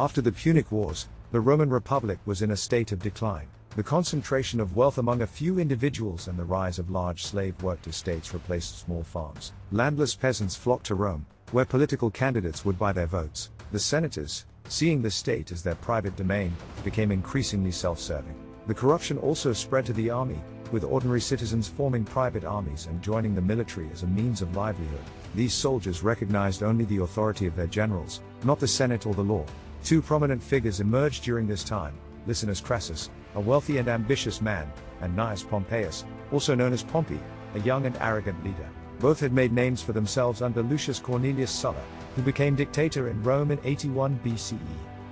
After the Punic Wars, the Roman Republic was in a state of decline. The concentration of wealth among a few individuals and the rise of large slave-worked estates replaced small farms. Landless peasants flocked to Rome, where political candidates would buy their votes. The senators, seeing the state as their private domain, became increasingly self-serving. The corruption also spread to the army, with ordinary citizens forming private armies and joining the military as a means of livelihood. These soldiers recognized only the authority of their generals, not the Senate or the law. Two prominent figures emerged during this time: Licinius Crassus, a wealthy and ambitious man, and Gnaeus Pompeius, also known as Pompey, a young and arrogant leader. Both had made names for themselves under Lucius Cornelius Sulla, who became dictator in Rome in 81 BCE.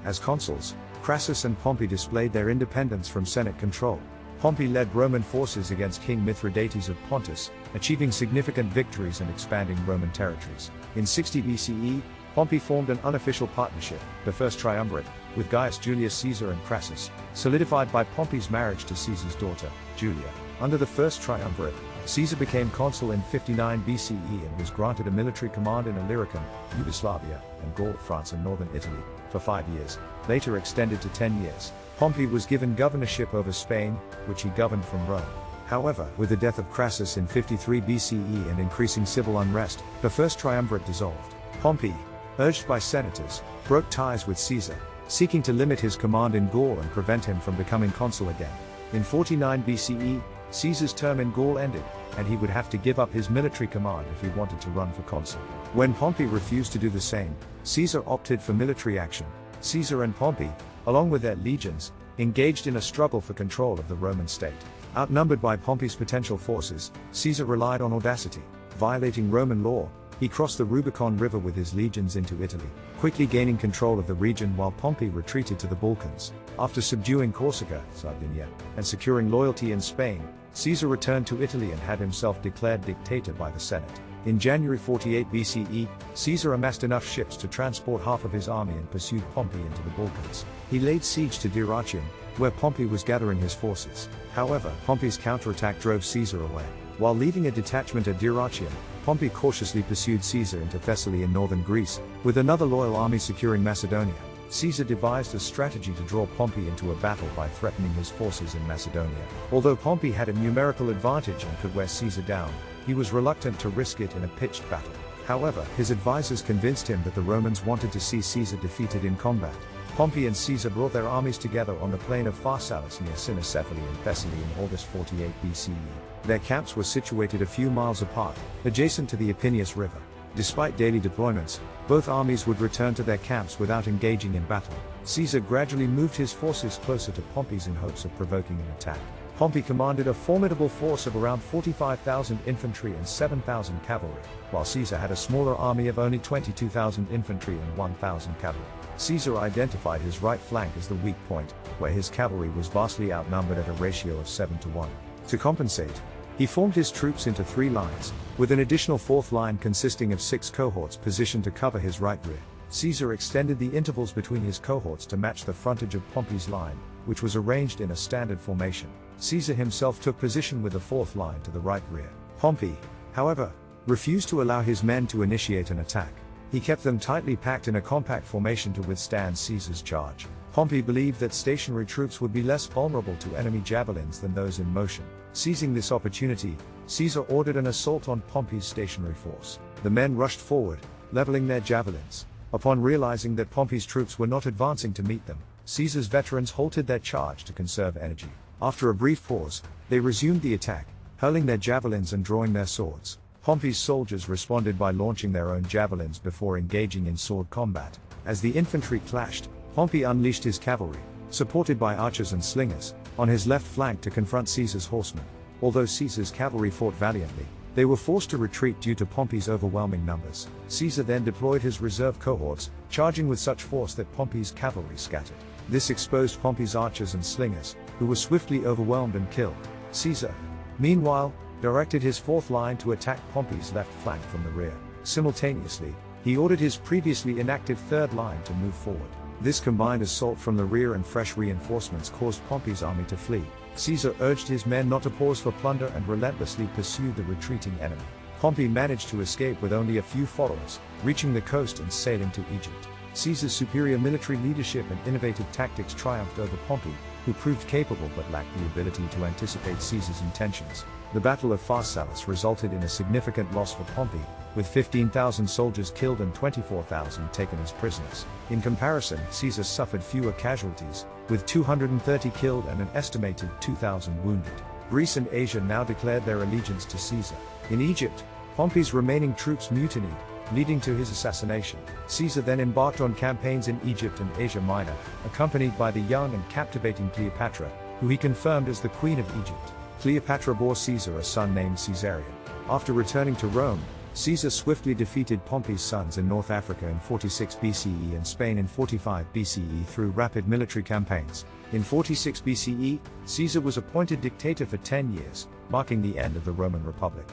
As consuls, Crassus and Pompey displayed their independence from Senate control. Pompey led Roman forces against King Mithridates of Pontus, achieving significant victories and expanding Roman territories. In 60 BCE, Pompey formed an unofficial partnership, the First Triumvirate, with Gaius Julius Caesar and Crassus, solidified by Pompey's marriage to Caesar's daughter, Julia. Under the First Triumvirate, Caesar became consul in 59 BCE and was granted a military command in Illyricum, Yugoslavia, and Gaul, France and northern Italy, for 5 years, later extended to 10 years. Pompey was given governorship over Spain, which he governed from Rome. However, with the death of Crassus in 53 BCE and increasing civil unrest, the First Triumvirate dissolved. Pompey, urged by senators, broke ties with Caesar, seeking to limit his command in Gaul and prevent him from becoming consul again. In 49 BCE, Caesar's term in Gaul ended, and he would have to give up his military command if he wanted to run for consul. When Pompey refused to do the same, Caesar opted for military action. Caesar and Pompey, along with their legions, engaged in a struggle for control of the Roman state. Outnumbered by Pompey's potential forces, Caesar relied on audacity. Violating Roman law, he crossed the Rubicon River with his legions into Italy, quickly gaining control of the region while Pompey retreated to the Balkans. After subduing Corsica, Sardinia, and securing loyalty in Spain, Caesar returned to Italy and had himself declared dictator by the Senate. In January 48 BCE, Caesar amassed enough ships to transport half of his army and pursued Pompey into the Balkans. He laid siege to Dyrrhachium, where Pompey was gathering his forces. However, Pompey's counterattack drove Caesar away. While leaving a detachment at Dyrrhachium, Pompey cautiously pursued Caesar into Thessaly in northern Greece, with another loyal army securing Macedonia. Caesar devised a strategy to draw Pompey into a battle by threatening his forces in Macedonia. Although Pompey had a numerical advantage and could wear Caesar down, he was reluctant to risk it in a pitched battle. However, his advisors convinced him that the Romans wanted to see Caesar defeated in combat. Pompey and Caesar brought their armies together on the plain of Pharsalus near Cynoscephaly in Thessaly in August 48 BCE. Their camps were situated a few miles apart, adjacent to the Epinius River. Despite daily deployments, both armies would return to their camps without engaging in battle. Caesar gradually moved his forces closer to Pompey's in hopes of provoking an attack. Pompey commanded a formidable force of around 45,000 infantry and 7,000 cavalry, while Caesar had a smaller army of only 22,000 infantry and 1,000 cavalry. Caesar identified his right flank as the weak point, where his cavalry was vastly outnumbered at a ratio of 7-1. To compensate, he formed his troops into 3 lines, with an additional 4th line consisting of 6 cohorts positioned to cover his right rear. Caesar extended the intervals between his cohorts to match the frontage of Pompey's line, which was arranged in a standard formation. Caesar himself took position with the 4th line to the right rear. Pompey, however, refused to allow his men to initiate an attack. He kept them tightly packed in a compact formation to withstand Caesar's charge. Pompey believed that stationary troops would be less vulnerable to enemy javelins than those in motion. Seizing this opportunity, Caesar ordered an assault on Pompey's stationary force. The men rushed forward, leveling their javelins. Upon realizing that Pompey's troops were not advancing to meet them, Caesar's veterans halted their charge to conserve energy. After a brief pause, they resumed the attack, hurling their javelins and drawing their swords. Pompey's soldiers responded by launching their own javelins before engaging in sword combat. As the infantry clashed, Pompey unleashed his cavalry, supported by archers and slingers, on his left flank to confront Caesar's horsemen. Although Caesar's cavalry fought valiantly, they were forced to retreat due to Pompey's overwhelming numbers. Caesar then deployed his reserve cohorts, charging with such force that Pompey's cavalry scattered. This exposed Pompey's archers and slingers, who were swiftly overwhelmed and killed. Caesar, meanwhile, directed his 4th line to attack Pompey's left flank from the rear. Simultaneously, he ordered his previously inactive 3rd line to move forward. This combined assault from the rear and fresh reinforcements caused Pompey's army to flee. Caesar urged his men not to pause for plunder and relentlessly pursued the retreating enemy. Pompey managed to escape with only a few followers, reaching the coast and sailing to Egypt. Caesar's superior military leadership and innovative tactics triumphed over Pompey, who proved capable but lacked the ability to anticipate Caesar's intentions. The Battle of Pharsalus resulted in a significant loss for Pompey, with 15,000 soldiers killed and 24,000 taken as prisoners. In comparison, Caesar suffered fewer casualties, with 230 killed and an estimated 2,000 wounded. Greece and Asia now declared their allegiance to Caesar. In Egypt, Pompey's remaining troops mutinied, leading to his assassination. Caesar then embarked on campaigns in Egypt and Asia Minor, accompanied by the young and captivating Cleopatra, who he confirmed as the Queen of Egypt. Cleopatra bore Caesar a son named Caesarion. After returning to Rome, Caesar swiftly defeated Pompey's sons in North Africa in 46 BCE and Spain in 45 BCE through rapid military campaigns. In 46 BCE, Caesar was appointed dictator for 10 years, marking the end of the Roman Republic.